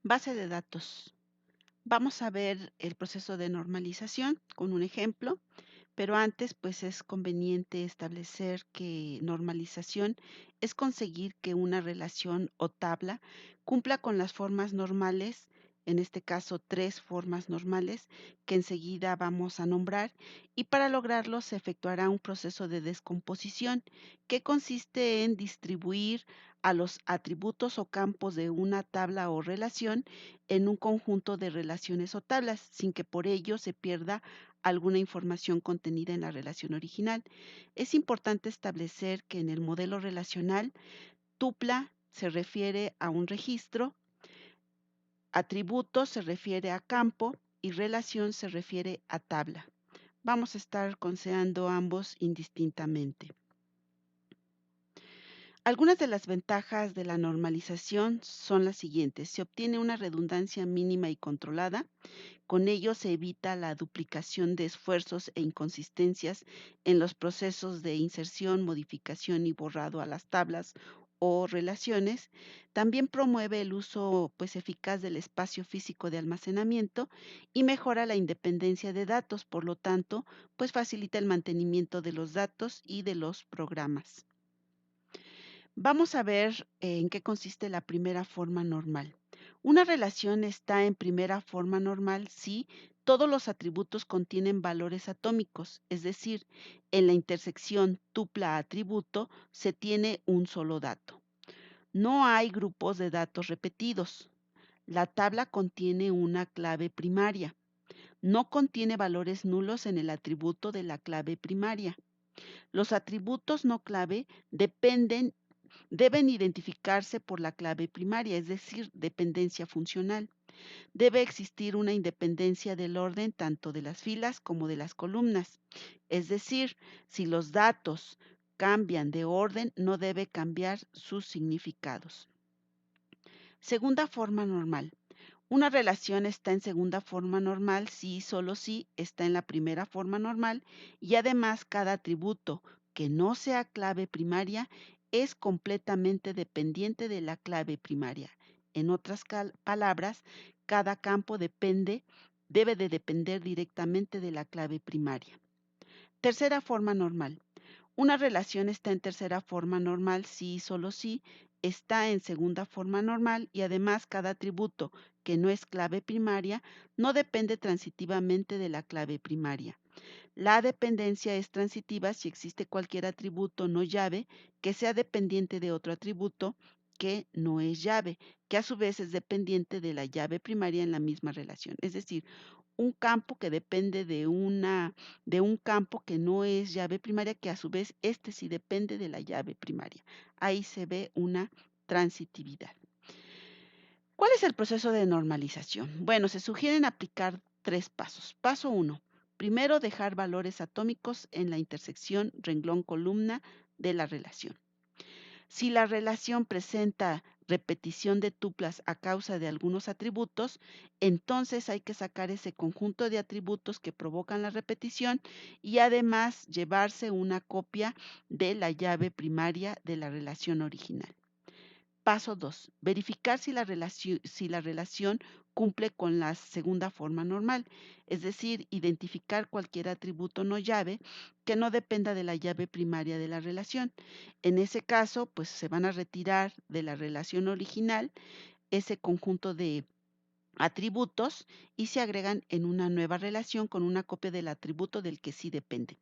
Base de datos. Vamos a ver el proceso de normalización con un ejemplo, pero antes pues es conveniente establecer que normalización es conseguir que una relación o tabla cumpla con las formas normales, en este caso 3 formas normales que enseguida vamos a nombrar, y para lograrlo se efectuará un proceso de descomposición que consiste en distribuir a los atributos o campos de una tabla o relación en un conjunto de relaciones o tablas, sin que por ello se pierda alguna información contenida en la relación original. Es importante establecer que en el modelo relacional, tupla se refiere a un registro, atributo se refiere a campo y relación se refiere a tabla. Vamos a estar considerando ambos indistintamente. Algunas de las ventajas de la normalización son las siguientes. Se obtiene una redundancia mínima y controlada. Con ello se evita la duplicación de esfuerzos e inconsistencias en los procesos de inserción, modificación y borrado a las tablas o relaciones. También promueve el uso pues, eficaz del espacio físico de almacenamiento y mejora la independencia de datos. Por lo tanto, pues facilita el mantenimiento de los datos y de los programas. Vamos a ver en qué consiste la primera forma normal. Una relación está en primera forma normal si todos los atributos contienen valores atómicos, es decir, en la intersección tupla atributo se tiene un solo dato. No hay grupos de datos repetidos. La tabla contiene una clave primaria. No contiene valores nulos en el atributo de la clave primaria. Los atributos no clave deben identificarse por la clave primaria, es decir, dependencia funcional. Debe existir una independencia del orden tanto de las filas como de las columnas. Es decir, si los datos cambian de orden, no debe cambiar sus significados. Segunda forma normal. Una relación está en segunda forma normal si y solo si está en la primera forma normal y además cada atributo que no sea clave primaria es completamente dependiente de la clave primaria. En otras palabras, cada campo debe de depender directamente de la clave primaria. Tercera forma normal. Una relación está en tercera forma normal si y solo si está en segunda forma normal y además cada atributo que no es clave primaria no depende transitivamente de la clave primaria. La dependencia es transitiva si existe cualquier atributo no llave que sea dependiente de otro atributo que no es llave, que a su vez es dependiente de la llave primaria en la misma relación. Es decir, un campo que depende de un campo que no es llave primaria, que a su vez este sí depende de la llave primaria. Ahí se ve una transitividad. ¿Cuál es el proceso de normalización? Bueno, se sugieren aplicar 3 pasos. Paso 1. Primero, dejar valores atómicos en la intersección renglón-columna de la relación. Si la relación presenta repetición de tuplas a causa de algunos atributos, entonces hay que sacar ese conjunto de atributos que provocan la repetición y además llevarse una copia de la llave primaria de la relación original. Paso 2. Verificar si la relación cumple con la segunda forma normal, es decir, identificar cualquier atributo no llave que no dependa de la llave primaria de la relación. En ese caso, pues se van a retirar de la relación original ese conjunto de atributos y se agregan en una nueva relación con una copia del atributo del que sí depende.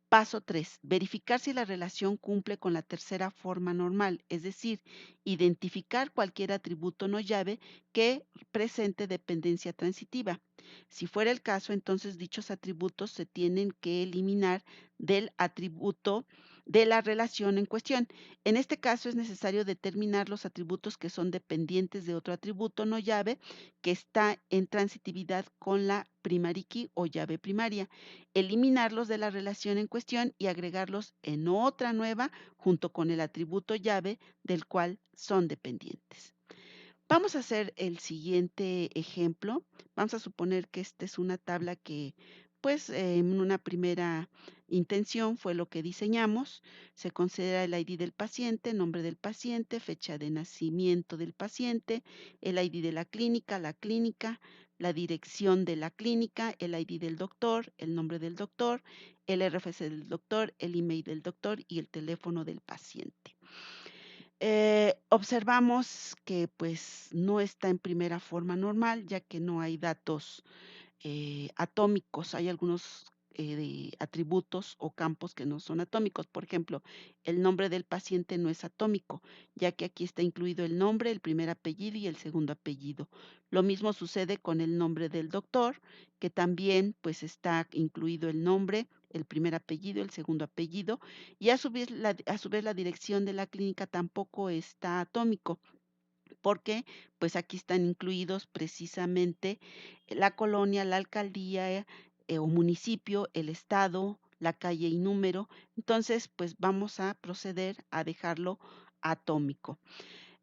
Paso 3. Verificar si la relación cumple con la tercera forma normal, es decir, identificar cualquier atributo no llave que presente dependencia transitiva. Si fuera el caso, entonces dichos atributos se tienen que eliminar del atributo de la relación en cuestión. En este caso es necesario determinar los atributos que son dependientes de otro atributo no llave que está en transitividad con la primary key o llave primaria, eliminarlos de la relación en cuestión y agregarlos en otra nueva junto con el atributo llave del cual son dependientes. Vamos a hacer el siguiente ejemplo. Vamos a suponer que esta es una tabla que Pues en una primera intención fue lo que diseñamos. Se considera el ID del paciente, nombre del paciente, fecha de nacimiento del paciente, el ID de la dirección de la clínica, el ID del doctor, el nombre del doctor, el RFC del doctor, el email del doctor y el teléfono del paciente. Observamos que pues no está en primera forma normal, ya que no hay datos atómicos. Hay algunos atributos o campos que no son atómicos. Por ejemplo, el nombre del paciente no es atómico, ya que aquí está incluido el nombre, el primer apellido y el segundo apellido. Lo mismo sucede con el nombre del doctor, que también pues está incluido el nombre, el primer apellido, el segundo apellido, y a su vez la dirección de la clínica tampoco está atómico, porque pues aquí están incluidos precisamente la colonia, la alcaldía o municipio, el estado, la calle y número. Entonces, pues vamos a proceder a dejarlo atómico.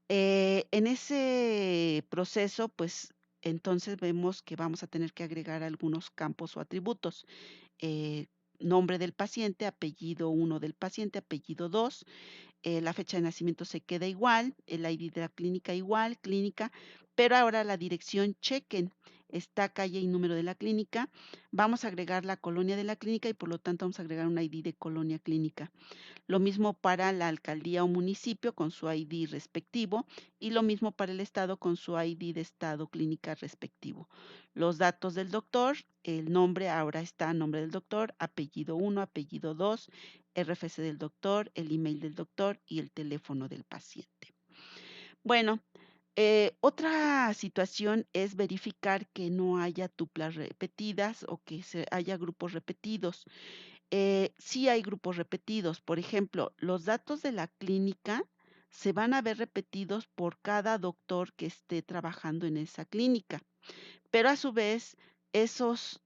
En ese proceso, pues entonces vemos que vamos a tener que agregar algunos campos o atributos. eh, Nombre del paciente, apellido uno del paciente, apellido 2. La fecha de nacimiento se queda igual, el ID de la clínica igual, clínica, pero ahora la dirección chequen. Está calle y número de la clínica. Vamos a agregar la colonia de la clínica y por lo tanto vamos a agregar un ID de colonia clínica. Lo mismo para la alcaldía o municipio con su ID respectivo y lo mismo para el estado con su ID de estado clínica respectivo. Los datos del doctor, el nombre ahora está nombre del doctor, apellido uno, apellido 2, RFC del doctor, el email del doctor y el teléfono del paciente. Bueno, otra situación es verificar que no haya tuplas repetidas o que haya grupos repetidos. Sí hay grupos repetidos. Por ejemplo, los datos de la clínica se van a ver repetidos por cada doctor que esté trabajando en esa clínica, pero a su vez estos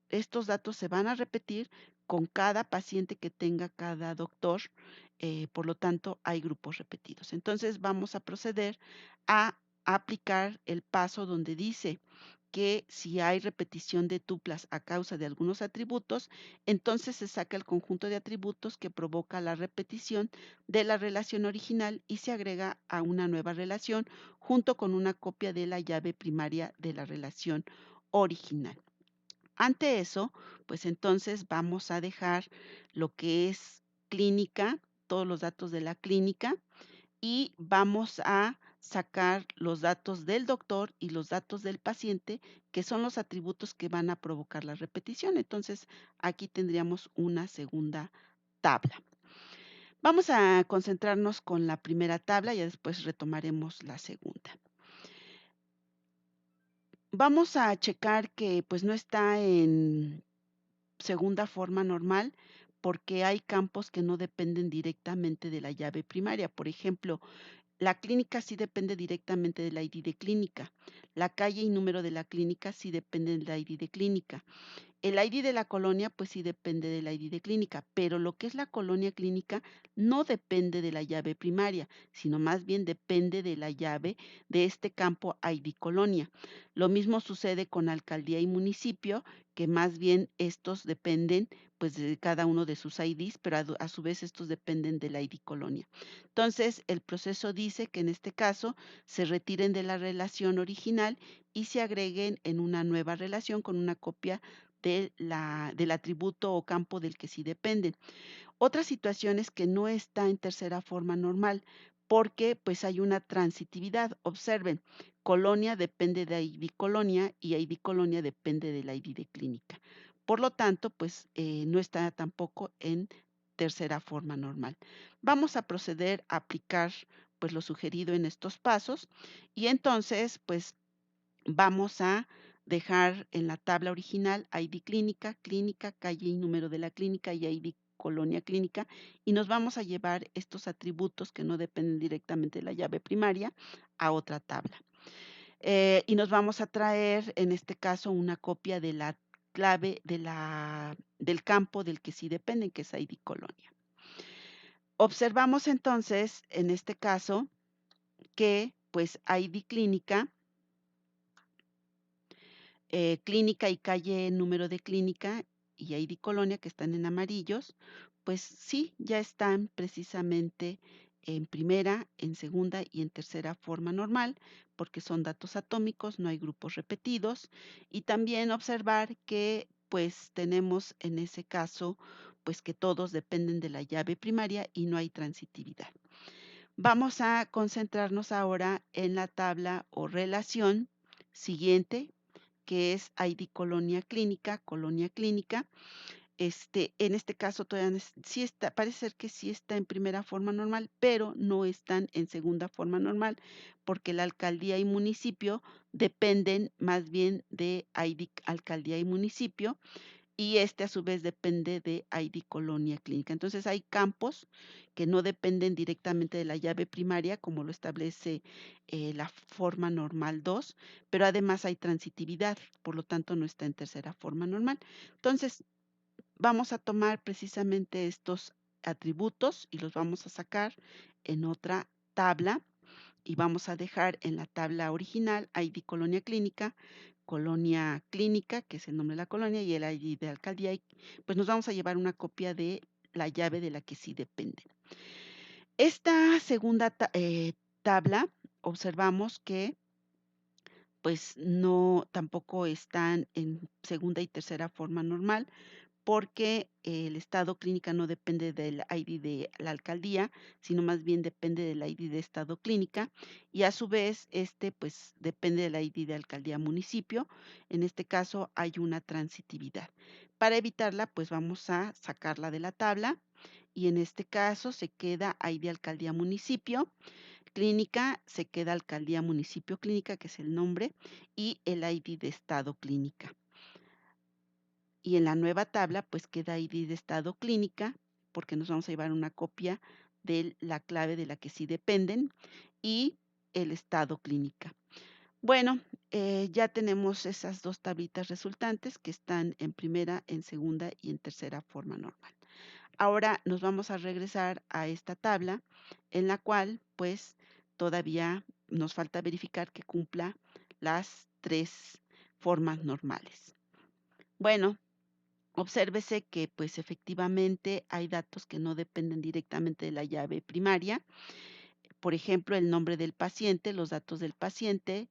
datos se van a repetir con cada paciente que tenga cada doctor. Por lo tanto, hay grupos repetidos. Entonces, vamos a proceder a aplicar el paso donde dice que si hay repetición de tuplas a causa de algunos atributos, entonces se saca el conjunto de atributos que provoca la repetición de la relación original y se agrega a una nueva relación junto con una copia de la llave primaria de la relación original. Ante eso, pues entonces vamos a dejar lo que es clínica, todos los datos de la clínica, y vamos a sacar los datos del doctor y los datos del paciente, que son los atributos que van a provocar la repetición. Entonces, aquí tendríamos una segunda tabla. Vamos a concentrarnos con la primera tabla y después retomaremos la segunda. Vamos a checar que pues no está en segunda forma normal porque hay campos que no dependen directamente de la llave primaria. Por ejemplo, la clínica sí depende directamente del ID de clínica. La calle y número de la clínica sí dependen del ID de clínica. El ID de la colonia, pues sí depende del ID de clínica, pero lo que es la colonia clínica no depende de la llave primaria, sino más bien depende de la llave de este campo ID colonia. Lo mismo sucede con alcaldía y municipio, que más bien estos dependen pues de cada uno de sus IDs, pero a su vez estos dependen del ID colonia. Entonces, el proceso dice que en este caso se retiren de la relación original y se agreguen en una nueva relación con una copia del atributo o campo del que sí dependen. Otra situación es que no está en tercera forma normal porque pues hay una transitividad. Observen, colonia depende de ID colonia y ID colonia depende del ID de clínica. Por lo tanto, pues no está tampoco en tercera forma normal. Vamos a proceder a aplicar pues lo sugerido en estos pasos y entonces pues vamos a dejar en la tabla original ID clínica, clínica, calle y número de la clínica y ID colonia clínica y nos vamos a llevar estos atributos que no dependen directamente de la llave primaria a otra tabla. Y nos vamos a traer en este caso una copia de la clave del campo del que sí dependen, que es ID colonia. Observamos entonces en este caso que pues ID clínica, clínica y calle, número de clínica y ID Colonia, que están en amarillos, pues sí, ya están precisamente en primera, en segunda y en tercera forma normal, porque son datos atómicos, no hay grupos repetidos. Y también observar que pues tenemos en ese caso pues que todos dependen de la llave primaria y no hay transitividad. Vamos a concentrarnos ahora en la tabla o relación siguiente, que es ID colonia clínica. En este caso todavía sí está, parece ser que sí está en primera forma normal, pero no están en segunda forma normal, porque la alcaldía y municipio dependen más bien de ID alcaldía y municipio, y a su vez depende de ID Colonia Clínica. Entonces hay campos que no dependen directamente de la llave primaria, como lo establece la forma normal 2, pero además hay transitividad, por lo tanto no está en tercera forma normal. Entonces vamos a tomar precisamente estos atributos y los vamos a sacar en otra tabla y vamos a dejar en la tabla original ID colonia clínica, que es el nombre de la colonia, y el ID de alcaldía, y pues nos vamos a llevar una copia de la llave de la que sí depende. Esta segunda tabla, observamos que pues no, tampoco están en segunda y tercera forma normal, porque el estado clínica no depende del ID de la alcaldía, sino más bien depende del ID de estado clínica, y a su vez pues depende del ID de alcaldía municipio. En este caso hay una transitividad. Para evitarla, pues vamos a sacarla de la tabla, y en este caso se queda ID alcaldía municipio, clínica se queda alcaldía municipio clínica, que es el nombre, y el ID de estado clínica. Y en la nueva tabla, pues queda ID de estado clínica, porque nos vamos a llevar una copia de la clave de la que sí dependen, y el estado clínica. Bueno, ya tenemos esas dos tablitas resultantes que están en primera, en segunda y en tercera forma normal. Ahora nos vamos a regresar a esta tabla en la cual pues todavía nos falta verificar que cumpla las tres formas normales. Bueno, obsérvese que pues efectivamente hay datos que no dependen directamente de la llave primaria. Por ejemplo, el nombre del paciente, los datos del paciente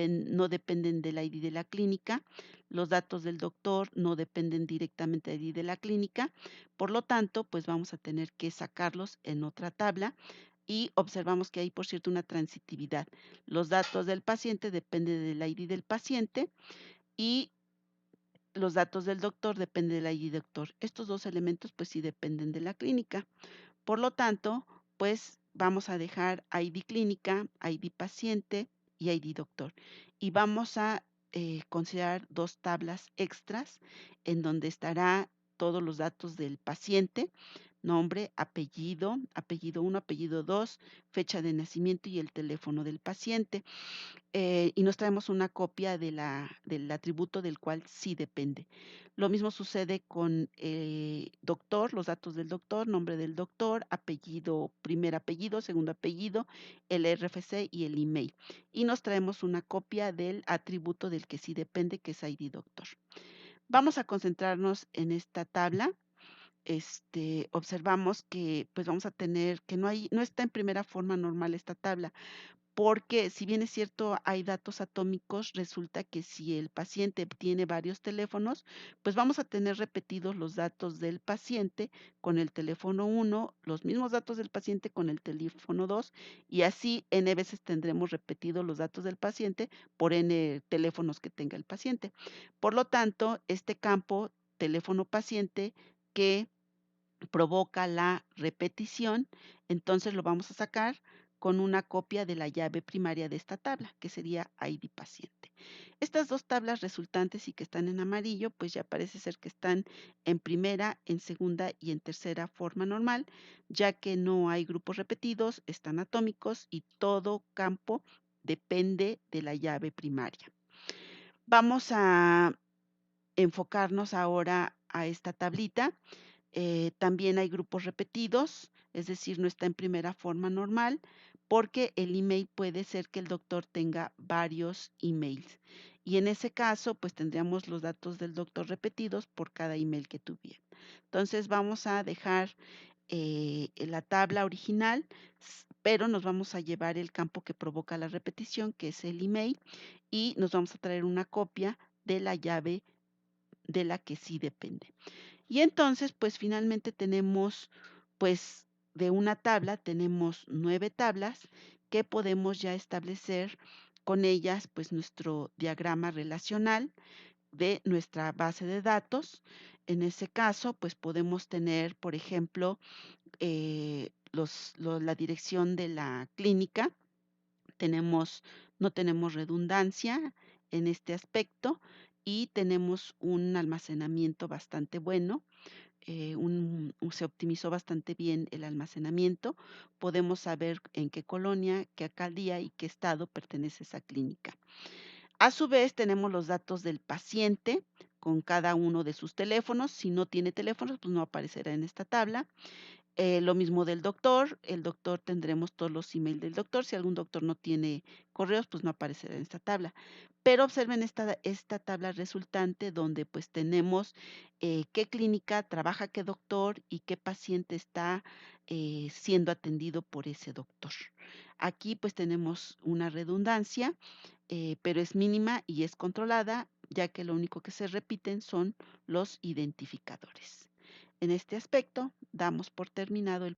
no dependen del ID de la clínica. Los datos del doctor no dependen directamente del ID de la clínica. Por lo tanto, pues vamos a tener que sacarlos en otra tabla y observamos que hay, por cierto, una transitividad. Los datos del paciente dependen del ID del paciente y los datos del doctor dependen del ID doctor. Estos dos elementos pues sí dependen de la clínica. Por lo tanto, pues vamos a dejar ID clínica, ID paciente y ID doctor. Y vamos a considerar dos tablas extras en donde estará todos los datos del paciente, nombre, apellido, apellido 1, apellido 2, fecha de nacimiento y el teléfono del paciente. Y nos traemos una copia del atributo del cual sí depende. Lo mismo sucede con doctor, los datos del doctor, nombre del doctor, apellido, primer apellido, segundo apellido, el RFC y el email. Y nos traemos una copia del atributo del que sí depende, que es ID doctor. Vamos a concentrarnos en esta tabla. Observamos que pues vamos a tener que no está en primera forma normal esta tabla, porque si bien es cierto, hay datos atómicos, resulta que si el paciente tiene varios teléfonos, pues vamos a tener repetidos los datos del paciente con el teléfono 1, los mismos datos del paciente con el teléfono 2, y así n veces tendremos repetidos los datos del paciente por n teléfonos que tenga el paciente. Por lo tanto, este campo teléfono paciente que provoca la repetición, entonces lo vamos a sacar con una copia de la llave primaria de esta tabla, que sería ID paciente. Estas dos tablas resultantes y que están en amarillo, pues ya parece ser que están en primera, en segunda y en tercera forma normal, ya que no hay grupos repetidos, están atómicos y todo campo depende de la llave primaria. Vamos a enfocarnos ahora a esta tablita. También hay grupos repetidos, es decir, no está en primera forma normal, porque el email puede ser que el doctor tenga varios emails. Y en ese caso, pues tendríamos los datos del doctor repetidos por cada email que tuviera. Entonces vamos a dejar la tabla original, pero nos vamos a llevar el campo que provoca la repetición, que es el email, y nos vamos a traer una copia de la llave de la que sí depende. Y entonces, pues finalmente tenemos, pues de una tabla, tenemos 9 tablas que podemos ya establecer con ellas, pues nuestro diagrama relacional de nuestra base de datos. En ese caso, pues podemos tener, por ejemplo, la dirección de la clínica. Tenemos, no tenemos redundancia en este aspecto y tenemos un almacenamiento bastante bueno. Se optimizó bastante bien el almacenamiento. Podemos saber en qué colonia, qué alcaldía y qué estado pertenece esa clínica. A su vez, tenemos los datos del paciente con cada uno de sus teléfonos. Si no tiene teléfonos, pues no aparecerá en esta tabla. Lo mismo del doctor, el doctor tendremos todos los emails del doctor. Si algún doctor no tiene correos, pues no aparecerá en esta tabla. Pero observen esta tabla resultante donde pues tenemos qué clínica trabaja qué doctor y qué paciente está siendo atendido por ese doctor. Aquí pues tenemos una redundancia, pero es mínima y es controlada, ya que lo único que se repiten son los identificadores. En este aspecto, damos por terminado el